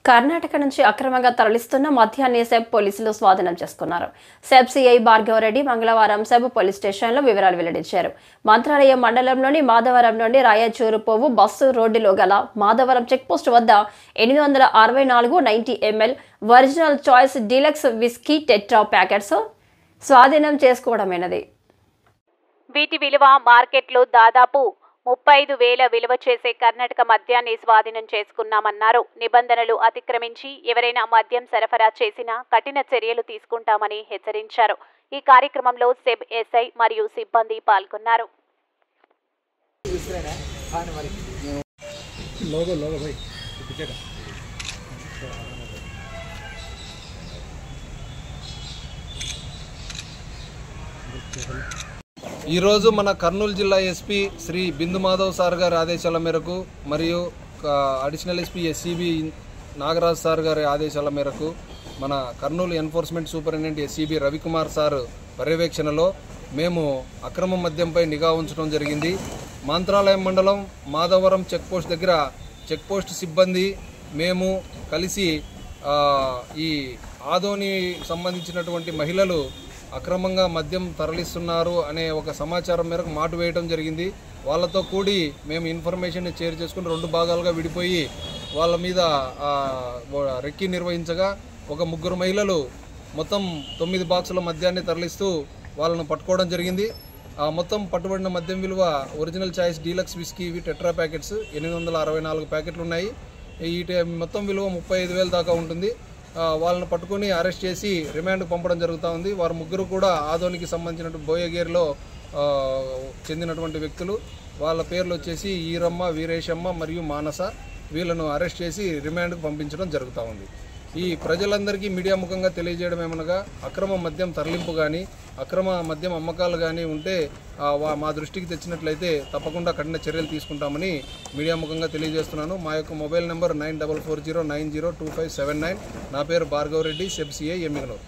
కర్ణాటక నుంచి అక్రమంగా తరలిస్తున్న మద్యాన్ని సెబ్ పోలీసులు స్వాధీనం చేసుకున్నారు. సెబ్ సిఐ భార్గవరెడ్డి మంగళవారం సెబ్ పోలీస్ స్టేషన్లో వివరాలు వెల్లడించారు. మంత్రాలయం మండలంలోని మాధవరం నుండి రాయచూరు పోవు బస్సు రోడ్డులో గల మాధవరం చెక్పోస్ట్ వద్ద 864 90 ml original choice deluxe whisky tetra packets స్వాధీనం చేసుకోవడమైనది. వీటి విలువ మార్కెట్లో దాదాపు 35,000 విలువ చేసే కర్ణాటక మద్యాన్ని స్వాధీనం చేసుకున్నామన్నారు. నిబంధనలు అతిక్రమించి ఎవరైనా మద్యం సరఫరా చేసినా కఠిన చర్యలు తీసుకుంటామని హెచ్చరించారు. ఈ కార్యక్రమంలో సెబ్ ఎస్ఐ మరియు సిబ్బంది పాల్గొన్నారు. ఈరోజు మన కర్నూలు జిల్లా ఎస్పీ శ్రీ బిందు మాధవ్ సార్ గారి ఆదేశాల మేరకు మరియు additional SP SCB Nagaraj sir గారి ఆదేశాల మేరకు మన Kurnool enforcement superintendent SCB Ravikumar sir పర్యవేక్షణలో మేము అక్రమ మద్యంపై నిఘా ఉంచడం జరిగింది. మంత్రాలయం మండలం మాధవరం చెక్పోస్ట్ దగ్గర చెక్పోస్ట్ సిబ్బంది మేము కలిసి ఈ ఆదోని సంబంధించినటువంటి మహిళలు అక్రమంగా మద్యం తరలిస్తున్నారు అనే ఒక సమాచారం మేరకు మాటు వేయడం జరిగింది. వాళ్ళతో కూడి మేము ఇన్ఫర్మేషన్ షేర్ చేసుకుని 2 భాగాలుగా విడిపోయి వాళ్ళ మీద రెక్కి నిర్వహించగా ఒక 3 మహిళలు మొత్తం 9 బాక్సుల మద్యాన్ని తరలిస్తూ వాళ్ళను పట్టుకోవడం జరిగింది. మొత్తం పట్టుబడిన మద్యం విలువ original choice deluxe whisky tetra packets 864 ప్యాకెట్లు ఉన్నాయి. వీటి మొత్తం విలువ 35,000 దాకా ఉంటుంది. వాళ్ళని పట్టుకుని అరెస్ట్ చేసి రిమాండ్కు పంపడం జరుగుతూ ఉంది. వారు 3 కూడా ఆదోనికి సంబంధించిన బోయగేరిలో చెందినటువంటి వ్యక్తులు. వాళ్ళ పేర్లు వచ్చేసి ఈరమ్మ, వీరేశమ్మ మరియు మానస. వీళ్ళను అరెస్ట్ చేసి రిమాండ్కు పంపించడం జరుగుతూ ఉంది. ఈ ప్రజలందరికీ మీడియా ముఖంగా తెలియజేయడం ఏమనగా అక్రమ మద్యం తరలింపు కానీ అక్రమ మద్యం అమ్మకాలు కానీ ఉంటే మా దృష్టికి తెచ్చినట్లయితే తప్పకుండా కఠిన చర్యలు తీసుకుంటామని మీడియా ముఖంగా తెలియజేస్తున్నాను. మా యొక్క మొబైల్ నెంబర్ 9440902579. నా పేరు భార్గవరెడ్డి, సెబ్ సిఐ ఎమ్మిగనూరు.